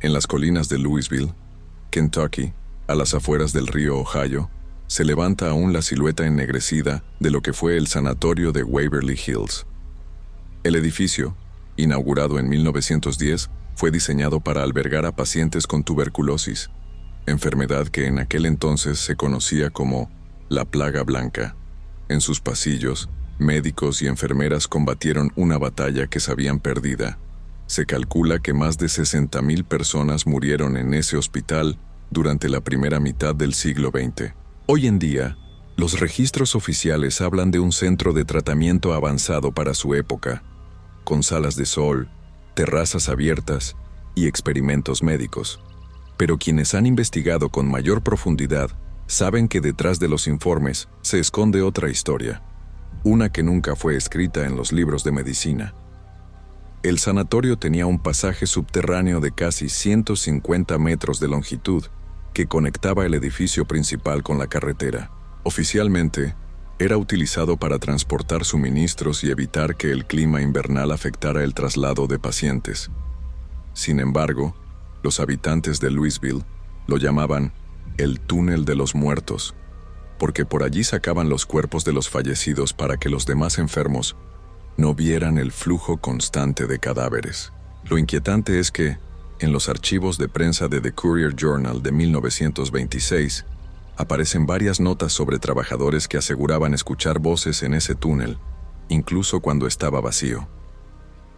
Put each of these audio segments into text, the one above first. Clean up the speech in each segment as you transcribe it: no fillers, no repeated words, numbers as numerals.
En las colinas de Louisville, Kentucky, a las afueras del río Ohio, se levanta aún la silueta ennegrecida de lo que fue el sanatorio de Waverly Hills. El edificio, inaugurado en 1910, fue diseñado para albergar a pacientes con tuberculosis, enfermedad que en aquel entonces se conocía como la plaga blanca. En sus pasillos, médicos y enfermeras combatieron una batalla que sabían perdida. Se calcula que más de 60,000 personas murieron en ese hospital durante la primera mitad del siglo XX. Hoy en día, los registros oficiales hablan de un centro de tratamiento avanzado para su época, con salas de sol, terrazas abiertas y experimentos médicos. Pero quienes han investigado con mayor profundidad saben que detrás de los informes se esconde otra historia, una que nunca fue escrita en los libros de medicina. El sanatorio tenía un pasaje subterráneo de casi 150 metros de longitud que conectaba el edificio principal con la carretera. Oficialmente, era utilizado para transportar suministros y evitar que el clima invernal afectara el traslado de pacientes. Sin embargo, los habitantes de Louisville lo llamaban el túnel de los muertos, porque por allí sacaban los cuerpos de los fallecidos para que los demás enfermos no vieran el flujo constante de cadáveres. Lo inquietante es que, en los archivos de prensa de The Courier Journal de 1926, aparecen varias notas sobre trabajadores que aseguraban escuchar voces en ese túnel, incluso cuando estaba vacío.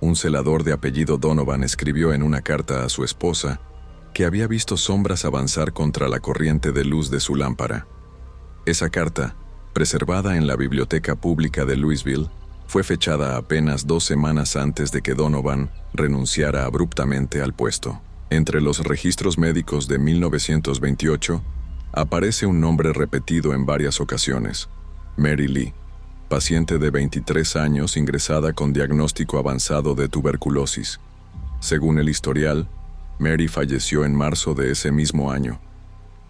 Un celador de apellido Donovan escribió en una carta a su esposa que había visto sombras avanzar contra la corriente de luz de su lámpara. Esa carta, preservada en la Biblioteca Pública de Louisville, fue fechada apenas 2 semanas antes de que Donovan renunciara abruptamente al puesto. Entre los registros médicos de 1928, aparece un nombre repetido en varias ocasiones: Mary Lee, paciente de 23 años ingresada con diagnóstico avanzado de tuberculosis. Según el historial, Mary falleció en marzo de ese mismo año.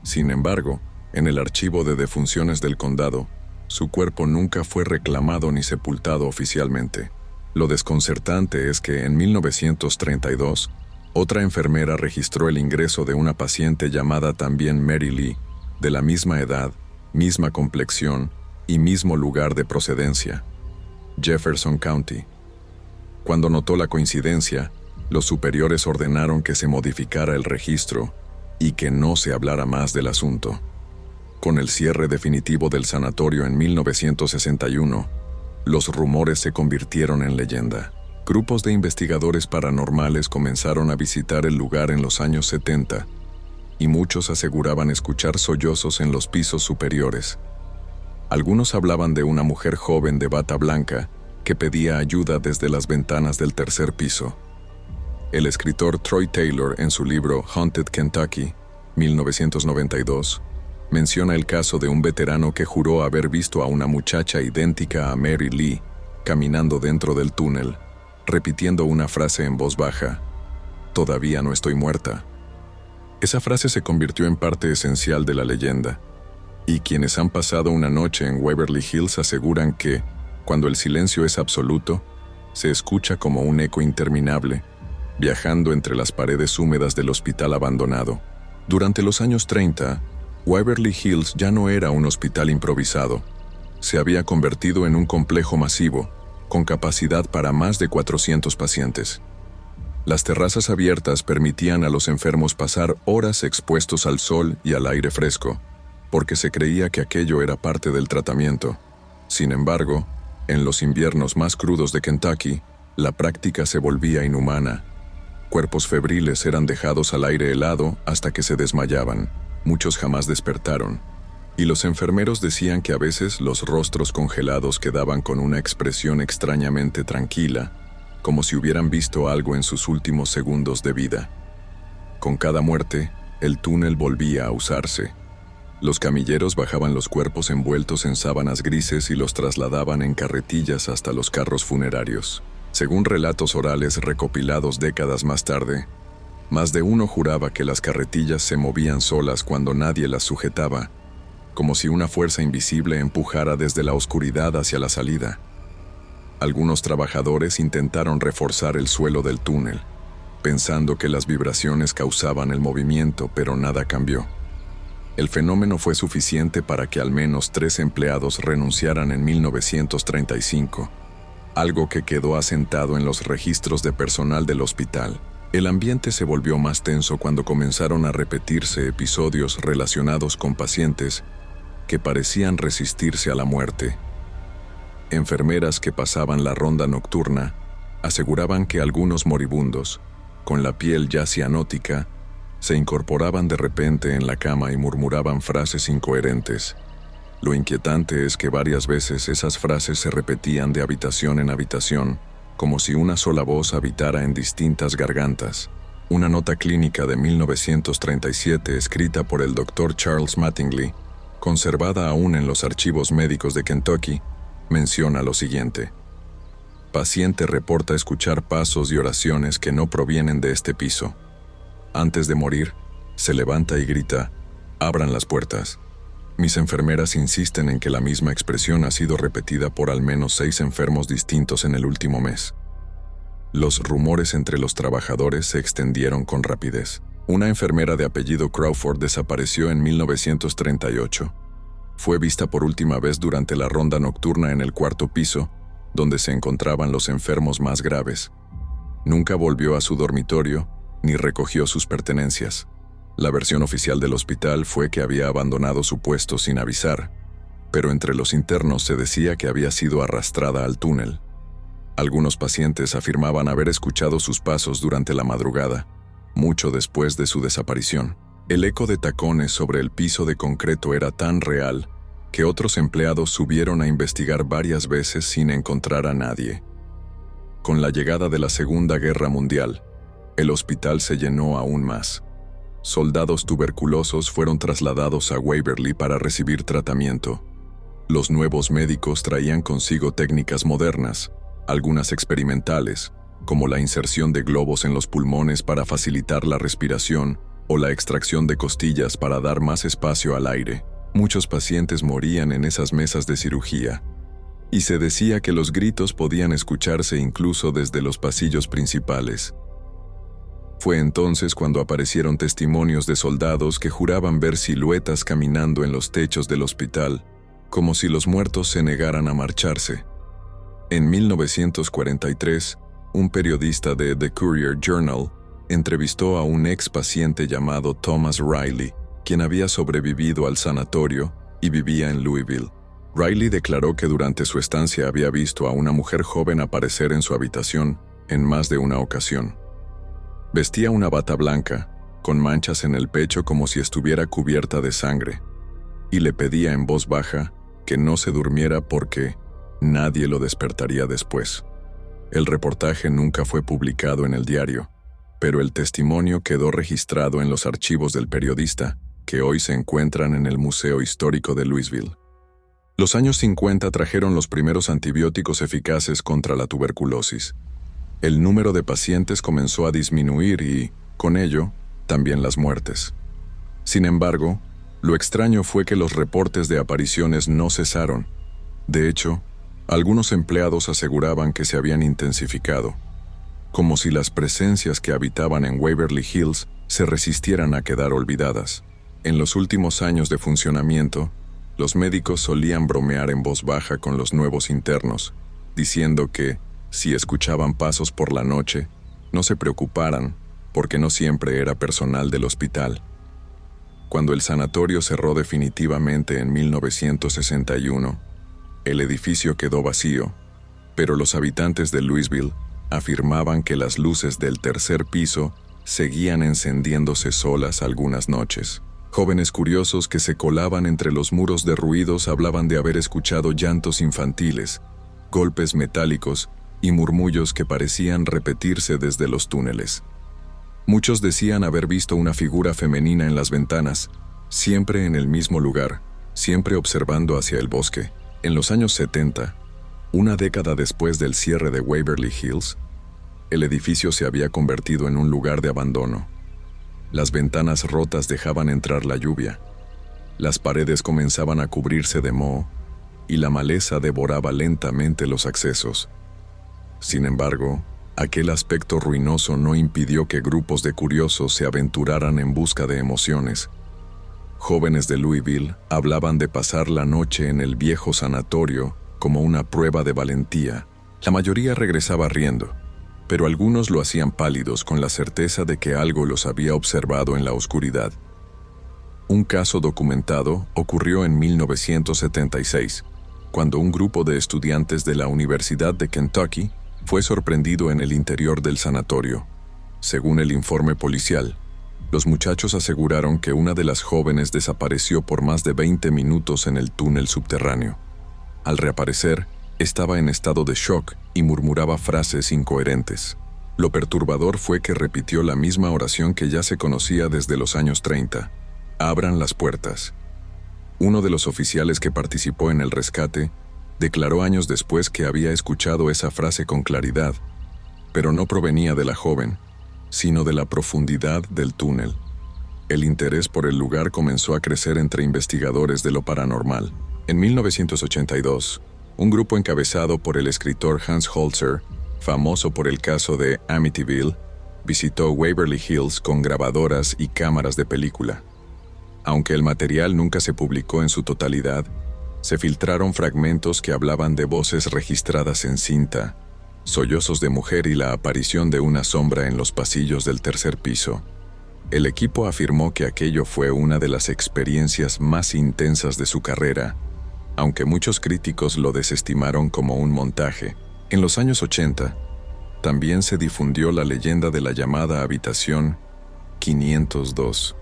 Sin embargo, en el archivo de defunciones del condado, su cuerpo nunca fue reclamado ni sepultado oficialmente. Lo desconcertante es que en 1932, otra enfermera registró el ingreso de una paciente llamada también Mary Lee, de la misma edad, misma complexión y mismo lugar de procedencia, Jefferson County. Cuando notó la coincidencia, los superiores ordenaron que se modificara el registro y que no se hablara más del asunto. Con el cierre definitivo del sanatorio en 1961, los rumores se convirtieron en leyenda. Grupos de investigadores paranormales comenzaron a visitar el lugar en los años 70, y muchos aseguraban escuchar sollozos en los pisos superiores. Algunos hablaban de una mujer joven de bata blanca que pedía ayuda desde las ventanas del tercer piso. El escritor Troy Taylor, en su libro Haunted Kentucky, 1992, menciona el caso de un veterano que juró haber visto a una muchacha idéntica a Mary Lee caminando dentro del túnel, repitiendo una frase en voz baja: «Todavía no estoy muerta». Esa frase se convirtió en parte esencial de la leyenda, y quienes han pasado una noche en Waverly Hills aseguran que, cuando el silencio es absoluto, se escucha como un eco interminable, viajando entre las paredes húmedas del hospital abandonado. Durante los años 30, Waverly Hills ya no era un hospital improvisado. Se había convertido en un complejo masivo, con capacidad para más de 400 pacientes. Las terrazas abiertas permitían a los enfermos pasar horas expuestos al sol y al aire fresco, porque se creía que aquello era parte del tratamiento. Sin embargo, en los inviernos más crudos de Kentucky, la práctica se volvía inhumana. Cuerpos febriles eran dejados al aire helado hasta que se desmayaban. Muchos jamás despertaron, y los enfermeros decían que a veces los rostros congelados quedaban con una expresión extrañamente tranquila, como si hubieran visto algo en sus últimos segundos de vida. Con cada muerte, el túnel volvía a usarse. Los camilleros bajaban los cuerpos envueltos en sábanas grises y los trasladaban en carretillas hasta los carros funerarios. Según relatos orales recopilados décadas más tarde, más de uno juraba que las carretillas se movían solas cuando nadie las sujetaba, como si una fuerza invisible empujara desde la oscuridad hacia la salida. Algunos trabajadores intentaron reforzar el suelo del túnel, pensando que las vibraciones causaban el movimiento, pero nada cambió. El fenómeno fue suficiente para que al menos 3 empleados renunciaran en 1935, algo que quedó asentado en los registros de personal del hospital. El ambiente se volvió más tenso cuando comenzaron a repetirse episodios relacionados con pacientes que parecían resistirse a la muerte. Enfermeras que pasaban la ronda nocturna aseguraban que algunos moribundos, con la piel ya cianótica, se incorporaban de repente en la cama y murmuraban frases incoherentes. Lo inquietante es que varias veces esas frases se repetían de habitación en habitación, como si una sola voz habitara en distintas gargantas. Una nota clínica de 1937 escrita por el Dr. Charles Mattingly, conservada aún en los archivos médicos de Kentucky, menciona lo siguiente: paciente reporta escuchar pasos y oraciones que no provienen de este piso. Antes de morir, se levanta y grita: «Abran las puertas». Mis enfermeras insisten en que la misma expresión ha sido repetida por al menos 6 enfermos distintos en el último mes. Los rumores entre los trabajadores se extendieron con rapidez. Una enfermera de apellido Crawford desapareció en 1938. Fue vista por última vez durante la ronda nocturna en el 4º piso, donde se encontraban los enfermos más graves. Nunca volvió a su dormitorio ni recogió sus pertenencias. La versión oficial del hospital fue que había abandonado su puesto sin avisar, pero entre los internos se decía que había sido arrastrada al túnel. Algunos pacientes afirmaban haber escuchado sus pasos durante la madrugada, mucho después de su desaparición. El eco de tacones sobre el piso de concreto era tan real que otros empleados subieron a investigar varias veces sin encontrar a nadie. Con la llegada de la Segunda Guerra Mundial, el hospital se llenó aún más. Soldados tuberculosos fueron trasladados a Waverly para recibir tratamiento. Los nuevos médicos traían consigo técnicas modernas, algunas experimentales, como la inserción de globos en los pulmones para facilitar la respiración o la extracción de costillas para dar más espacio al aire. Muchos pacientes morían en esas mesas de cirugía, y se decía que los gritos podían escucharse incluso desde los pasillos principales. Fue entonces cuando aparecieron testimonios de soldados que juraban ver siluetas caminando en los techos del hospital, como si los muertos se negaran a marcharse. En 1943, un periodista de The Courier Journal entrevistó a un ex paciente llamado Thomas Riley, quien había sobrevivido al sanatorio y vivía en Louisville. Riley declaró que durante su estancia había visto a una mujer joven aparecer en su habitación en más de una ocasión. Vestía una bata blanca, con manchas en el pecho como si estuviera cubierta de sangre, y le pedía en voz baja que no se durmiera porque nadie lo despertaría después. El reportaje nunca fue publicado en el diario, pero el testimonio quedó registrado en los archivos del periodista, que hoy se encuentran en el Museo Histórico de Louisville. Los años 50 trajeron los primeros antibióticos eficaces contra la tuberculosis. El número de pacientes comenzó a disminuir y, con ello, también las muertes. Sin embargo, lo extraño fue que los reportes de apariciones no cesaron. De hecho, algunos empleados aseguraban que se habían intensificado, como si las presencias que habitaban en Waverly Hills se resistieran a quedar olvidadas. En los últimos años de funcionamiento, los médicos solían bromear en voz baja con los nuevos internos, diciendo que, si escuchaban pasos por la noche, no se preocuparan, porque no siempre era personal del hospital. Cuando el sanatorio cerró definitivamente en 1961, el edificio quedó vacío, pero los habitantes de Louisville afirmaban que las luces del 3er piso seguían encendiéndose solas algunas noches. Jóvenes curiosos que se colaban entre los muros derruidos hablaban de haber escuchado llantos infantiles, golpes metálicos y murmullos que parecían repetirse desde los túneles. Muchos decían haber visto una figura femenina en las ventanas, siempre en el mismo lugar, siempre observando hacia el bosque. En los años 70, una década después del cierre de Waverly Hills, el edificio se había convertido en un lugar de abandono. Las ventanas rotas dejaban entrar la lluvia, las paredes comenzaban a cubrirse de moho y la maleza devoraba lentamente los accesos. Sin embargo, Aquel aspecto ruinoso no impidió que grupos de curiosos se aventuraran en busca de emociones. Jóvenes de Louisville hablaban de pasar la noche en el viejo sanatorio como una prueba de valentía. La mayoría regresaba riendo, pero algunos lo hacían pálidos con la certeza de que algo los había observado en la oscuridad. Un caso documentado ocurrió en 1976, cuando un grupo de estudiantes de la Universidad de Kentucky fue sorprendido en el interior del sanatorio. Según el informe policial, los muchachos aseguraron que una de las jóvenes desapareció por más de 20 minutos en el túnel subterráneo. Al reaparecer, estaba en estado de shock y murmuraba frases incoherentes. Lo perturbador fue que repitió la misma oración que ya se conocía desde los años 30. «Abran las puertas». Uno de los oficiales que participó en el rescate declaró años después que había escuchado esa frase con claridad, pero no provenía de la joven, sino de la profundidad del túnel. El interés por el lugar comenzó a crecer entre investigadores de lo paranormal. En 1982, un grupo encabezado por el escritor Hans Holzer, famoso por el caso de Amityville, visitó Waverly Hills con grabadoras y cámaras de película. Aunque el material nunca se publicó en su totalidad, se filtraron fragmentos que hablaban de voces registradas en cinta, sollozos de mujer y la aparición de una sombra en los pasillos del tercer piso. El equipo afirmó que aquello fue una de las experiencias más intensas de su carrera, aunque muchos críticos lo desestimaron como un montaje. En los años 80, también se difundió la leyenda de la llamada Habitación 502.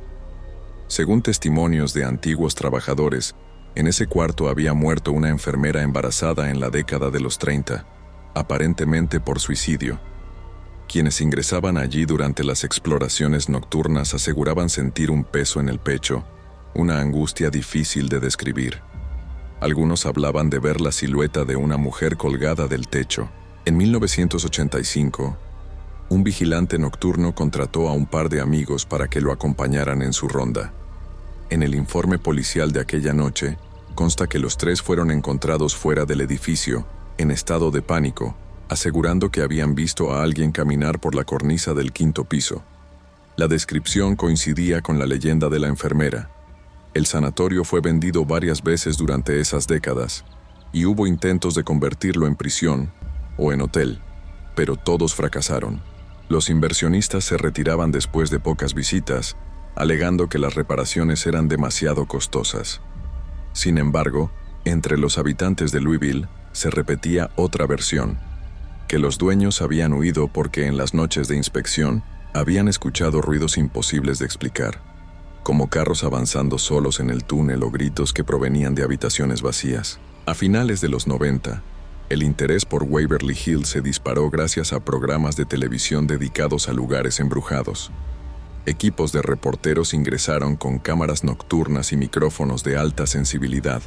Según testimonios de antiguos trabajadores, en ese cuarto había muerto una enfermera embarazada en la década de los 30, aparentemente por suicidio. Quienes ingresaban allí durante las exploraciones nocturnas aseguraban sentir un peso en el pecho, una angustia difícil de describir. Algunos hablaban de ver la silueta de una mujer colgada del techo. En 1985, un vigilante nocturno contrató a un par de amigos para que lo acompañaran en su ronda. En el informe policial de aquella noche, consta que los tres fueron encontrados fuera del edificio, en estado de pánico, asegurando que habían visto a alguien caminar por la cornisa del 5º piso. La descripción coincidía con la leyenda de la enfermera. El sanatorio fue vendido varias veces durante esas décadas, y hubo intentos de convertirlo en prisión o en hotel, pero todos fracasaron. Los inversionistas se retiraban después de pocas visitas, alegando que las reparaciones eran demasiado costosas. Sin embargo, entre los habitantes de Louisville se repetía otra versión, que los dueños habían huido porque en las noches de inspección habían escuchado ruidos imposibles de explicar, como carros avanzando solos en el túnel o gritos que provenían de habitaciones vacías. A finales de los 90, el interés por Waverly Hills se disparó gracias a programas de televisión dedicados a lugares embrujados. Equipos de reporteros ingresaron con cámaras nocturnas y micrófonos de alta sensibilidad.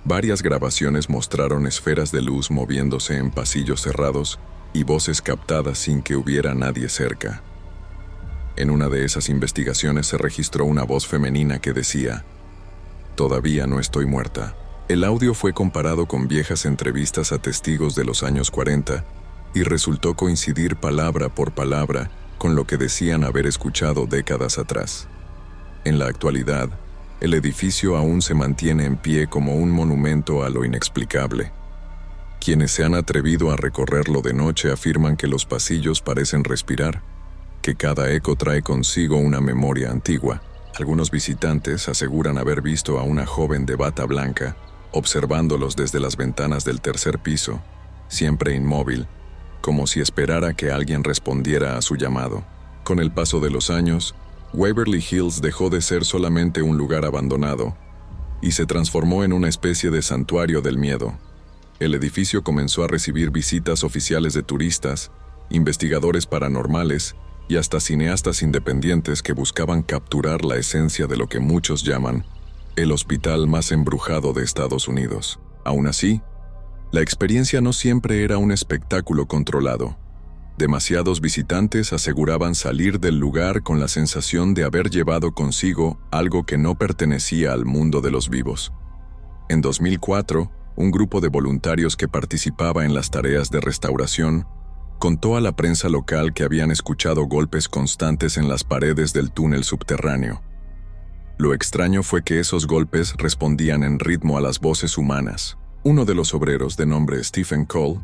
Varias grabaciones mostraron esferas de luz moviéndose en pasillos cerrados y voces captadas sin que hubiera nadie cerca. En una de esas investigaciones se registró una voz femenina que decía: «Todavía no estoy muerta». El audio fue comparado con viejas entrevistas a testigos de los años 40 y resultó coincidir palabra por palabra con lo que decían haber escuchado décadas atrás. En la actualidad, el edificio aún se mantiene en pie como un monumento a lo inexplicable. Quienes se han atrevido a recorrerlo de noche afirman que los pasillos parecen respirar, que cada eco trae consigo una memoria antigua. Algunos visitantes aseguran haber visto a una joven de bata blanca, observándolos desde las ventanas del tercer piso, siempre inmóvil, como si esperara que alguien respondiera a su llamado. Con el paso de los años, Waverly Hills dejó de ser solamente un lugar abandonado y se transformó en una especie de santuario del miedo. El edificio comenzó a recibir visitas oficiales de turistas, investigadores paranormales y hasta cineastas independientes que buscaban capturar la esencia de lo que muchos llaman el hospital más embrujado de Estados Unidos. Aún así, la experiencia no siempre era un espectáculo controlado. Demasiados visitantes aseguraban salir del lugar con la sensación de haber llevado consigo algo que no pertenecía al mundo de los vivos. En 2004, un grupo de voluntarios que participaba en las tareas de restauración Contó a la prensa local que habían escuchado golpes constantes en las paredes del túnel subterráneo. Lo extraño fue que esos golpes respondían en ritmo a las voces humanas. Uno de los obreros, de nombre Stephen Cole,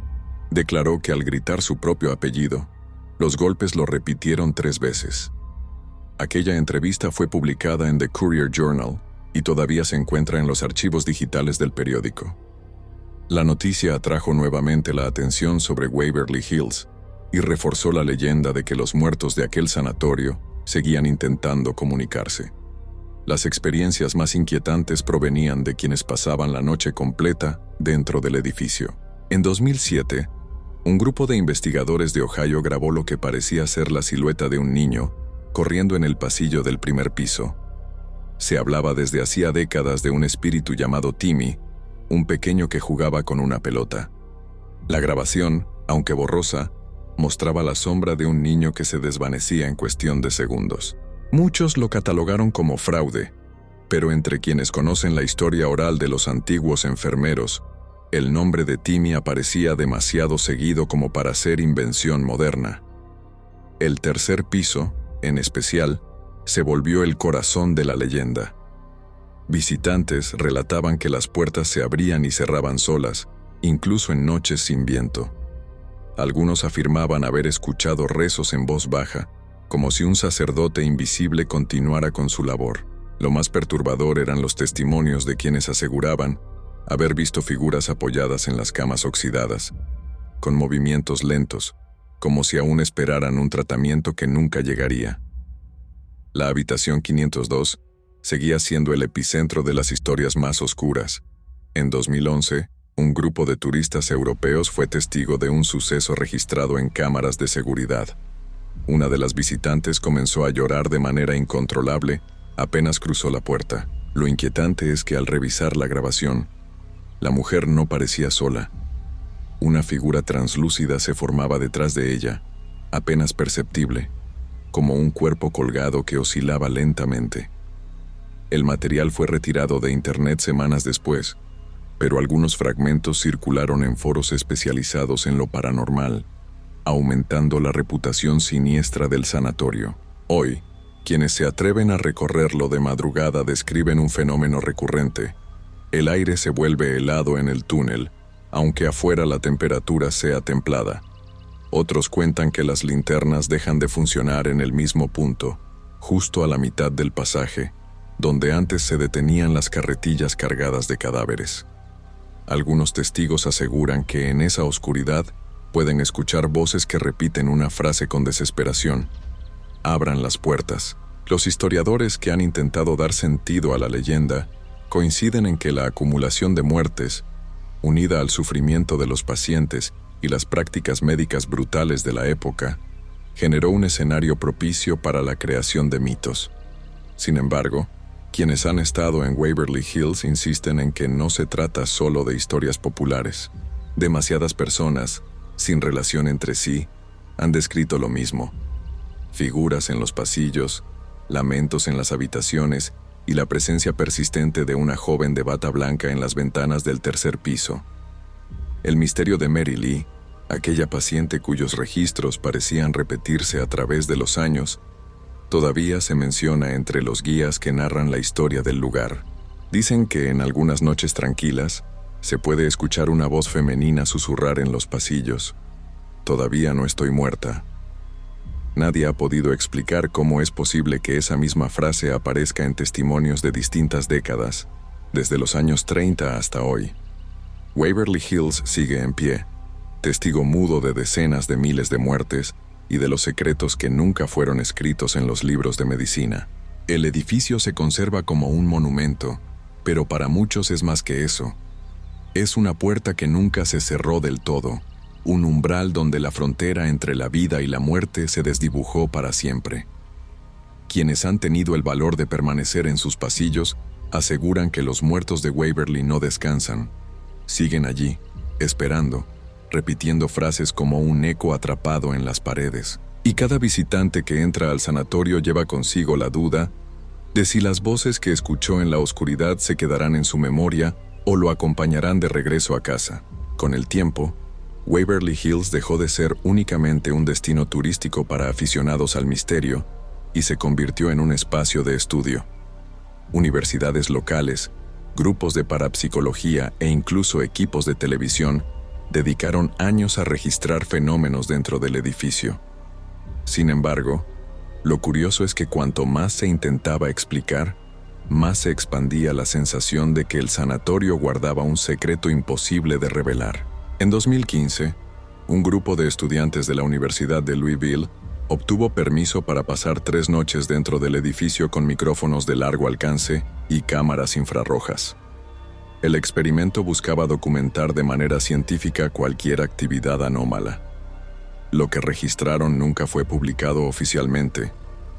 declaró que al gritar su propio apellido, los golpes lo repitieron 3 veces. Aquella entrevista fue publicada en The Courier Journal y todavía se encuentra en los archivos digitales del periódico. La noticia atrajo nuevamente la atención sobre Waverly Hills y reforzó la leyenda de que los muertos de aquel sanatorio seguían intentando comunicarse. Las experiencias más inquietantes provenían de quienes pasaban la noche completa dentro del edificio. En 2007, un grupo de investigadores de Ohio grabó lo que parecía ser la silueta de un niño corriendo en el pasillo del primer piso. Se hablaba desde hacía décadas de un espíritu llamado Timmy, un pequeño que jugaba con una pelota. La grabación, aunque borrosa, mostraba la sombra de un niño que se desvanecía en cuestión de segundos. Muchos lo catalogaron como fraude, pero entre quienes conocen la historia oral de los antiguos enfermeros, el nombre de Timmy aparecía demasiado seguido como para ser invención moderna. El tercer piso, en especial, se volvió el corazón de la leyenda. Visitantes relataban que las puertas se abrían y cerraban solas, incluso en noches sin viento. Algunos afirmaban haber escuchado rezos en voz baja, como si un sacerdote invisible continuara con su labor. Lo más perturbador eran los testimonios de quienes aseguraban haber visto figuras apoyadas en las camas oxidadas, con movimientos lentos, como si aún esperaran un tratamiento que nunca llegaría. La habitación 502 seguía siendo el epicentro de las historias más oscuras. En 2011, un grupo de turistas europeos fue testigo de un suceso registrado en cámaras de seguridad. Una de las visitantes comenzó a llorar de manera incontrolable apenas cruzó la puerta. Lo inquietante es que al revisar la grabación, la mujer no parecía sola. Una figura translúcida se formaba detrás de ella, apenas perceptible, como un cuerpo colgado que oscilaba lentamente. El material fue retirado de internet semanas después, pero algunos fragmentos circularon en foros especializados en lo paranormal, aumentando la reputación siniestra del sanatorio. Hoy, quienes se atreven a recorrerlo de madrugada describen un fenómeno recurrente. El aire se vuelve helado en el túnel, aunque afuera la temperatura sea templada. Otros cuentan que las linternas dejan de funcionar en el mismo punto, justo a la mitad del pasaje, donde antes se detenían las carretillas cargadas de cadáveres. Algunos testigos aseguran que en esa oscuridad pueden escuchar voces que repiten una frase con desesperación: «Abran las puertas». Los historiadores que han intentado dar sentido a la leyenda coinciden en que la acumulación de muertes, unida al sufrimiento de los pacientes y las prácticas médicas brutales de la época, generó un escenario propicio para la creación de mitos. Sin embargo, quienes han estado en Waverly Hills insisten en que no se trata solo de historias populares. Demasiadas personas, sin relación entre sí, han descrito lo mismo: figuras en los pasillos, lamentos en las habitaciones y la presencia persistente de una joven de bata blanca en las ventanas del tercer piso. El misterio de Mary Lee, aquella paciente cuyos registros parecían repetirse a través de los años, todavía se menciona entre los guías que narran la historia del lugar. Dicen que en algunas noches tranquilas se puede escuchar una voz femenina susurrar en los pasillos: «Todavía no estoy muerta». Nadie ha podido explicar cómo es posible que esa misma frase aparezca en testimonios de distintas décadas, desde los años 30 hasta hoy. Waverly Hills sigue en pie, testigo mudo de decenas de miles de muertes y de los secretos que nunca fueron escritos en los libros de medicina. El edificio se conserva como un monumento, pero para muchos es más que eso. Es una puerta que nunca se cerró del todo, un umbral donde la frontera entre la vida y la muerte se desdibujó para siempre. Quienes han tenido el valor de permanecer en sus pasillos aseguran que los muertos de Waverly no descansan. Siguen allí, esperando, repitiendo frases como un eco atrapado en las paredes. Y cada visitante que entra al sanatorio lleva consigo la duda de si las voces que escuchó en la oscuridad se quedarán en su memoria o lo acompañarán de regreso a casa. Con el tiempo, Waverly Hills dejó de ser únicamente un destino turístico para aficionados al misterio y se convirtió en un espacio de estudio. Universidades locales, grupos de parapsicología e incluso equipos de televisión dedicaron años a registrar fenómenos dentro del edificio. Sin embargo, lo curioso es que cuanto más se intentaba explicar, más se expandía la sensación de que el sanatorio guardaba un secreto imposible de revelar. En 2015, un grupo de estudiantes de la Universidad de Louisville obtuvo permiso para pasar 3 noches dentro del edificio con micrófonos de largo alcance y cámaras infrarrojas. El experimento buscaba documentar de manera científica cualquier actividad anómala. Lo que registraron nunca fue publicado oficialmente,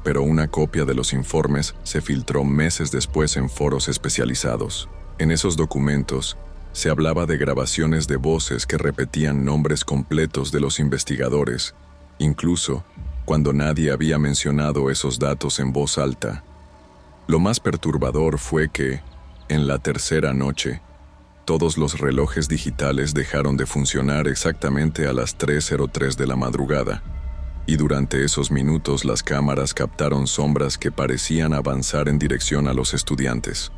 pero una copia de los informes se filtró meses después en foros especializados. En esos documentos, se hablaba de grabaciones de voces que repetían nombres completos de los investigadores, incluso cuando nadie había mencionado esos datos en voz alta. Lo más perturbador fue que, en la tercera noche, todos los relojes digitales dejaron de funcionar exactamente a las 3:03 de la madrugada, y durante esos minutos las cámaras captaron sombras que parecían avanzar en dirección a los estudiantes.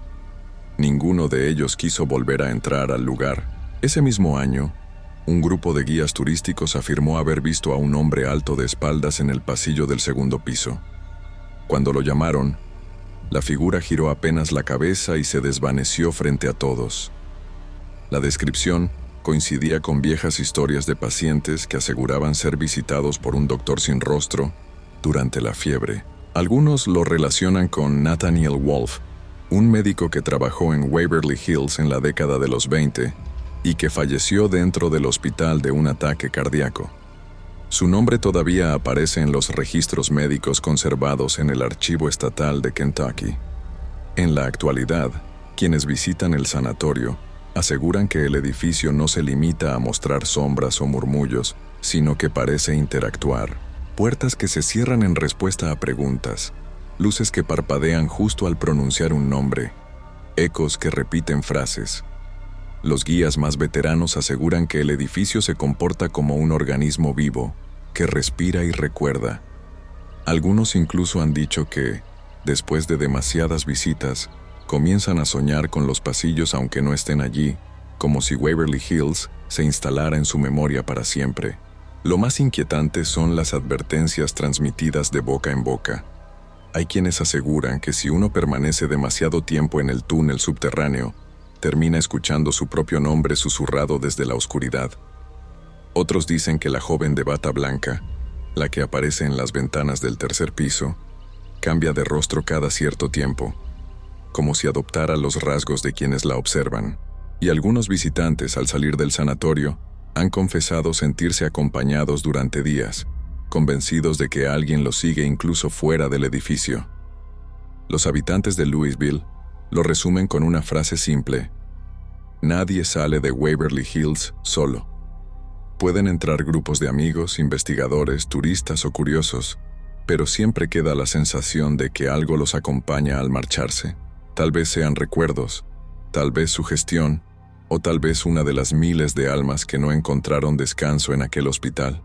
Ninguno de ellos quiso volver a entrar al lugar. Ese mismo año, un grupo de guías turísticos afirmó haber visto a un hombre alto de espaldas en el pasillo del segundo piso. Cuando lo llamaron, la figura giró apenas la cabeza y se desvaneció frente a todos. La descripción coincidía con viejas historias de pacientes que aseguraban ser visitados por un doctor sin rostro durante la fiebre. Algunos lo relacionan con Nathaniel Wolf, un médico que trabajó en Waverly Hills en la década de los 20 y que falleció dentro del hospital de un ataque cardíaco. Su nombre todavía aparece en los registros médicos conservados en el Archivo Estatal de Kentucky. En la actualidad, quienes visitan el sanatorio aseguran que el edificio no se limita a mostrar sombras o murmullos, sino que parece interactuar. Puertas que se cierran en respuesta a preguntas, luces que parpadean justo al pronunciar un nombre, ecos que repiten frases. Los guías más veteranos aseguran que el edificio se comporta como un organismo vivo, que respira y recuerda. Algunos incluso han dicho que, después de demasiadas visitas, comienzan a soñar con los pasillos aunque no estén allí, como si Waverly Hills se instalara en su memoria para siempre. Lo más inquietante son las advertencias transmitidas de boca en boca. Hay quienes aseguran que si uno permanece demasiado tiempo en el túnel subterráneo, termina escuchando su propio nombre susurrado desde la oscuridad. Otros dicen que la joven de bata blanca, la que aparece en las ventanas del tercer piso, cambia de rostro cada cierto tiempo, como si adoptara los rasgos de quienes la observan. Y algunos visitantes, al salir del sanatorio, han confesado sentirse acompañados durante días, convencidos de que alguien los sigue incluso fuera del edificio. Los habitantes de Louisville lo resumen con una frase simple: nadie sale de Waverly Hills solo. Pueden entrar grupos de amigos, investigadores, turistas o curiosos, pero siempre queda la sensación de que algo los acompaña al marcharse. Tal vez sean recuerdos, tal vez sugestión, o tal vez una de las miles de almas que no encontraron descanso en aquel hospital.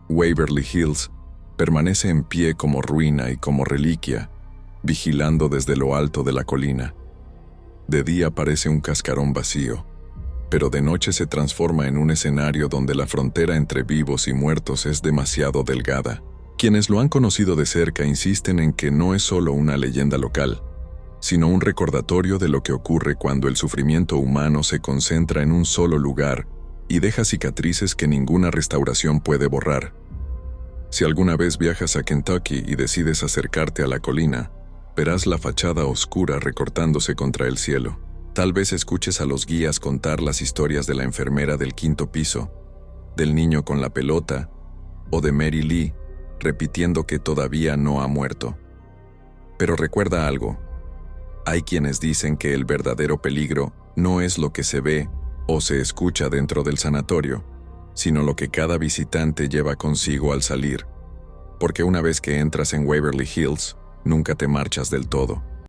Waverly Hills permanece en pie como ruina y como reliquia, vigilando desde lo alto de la colina. De día parece un cascarón vacío, pero de noche se transforma en un escenario donde la frontera entre vivos y muertos es demasiado delgada. Quienes lo han conocido de cerca insisten en que no es solo una leyenda local, sino un recordatorio de lo que ocurre cuando el sufrimiento humano se concentra en un solo lugar y deja cicatrices que ninguna restauración puede borrar. Si alguna vez viajas a Kentucky y decides acercarte a la colina, verás la fachada oscura recortándose contra el cielo. Tal vez escuches a los guías contar las historias de la enfermera del 5º piso, del niño con la pelota, o de Mary Lee, repitiendo que todavía no ha muerto. Pero recuerda algo: hay quienes dicen que el verdadero peligro no es lo que se ve o se escucha dentro del sanatorio, sino lo que cada visitante lleva consigo al salir, porque una vez que entras en Waverly Hills, nunca te marchas del todo.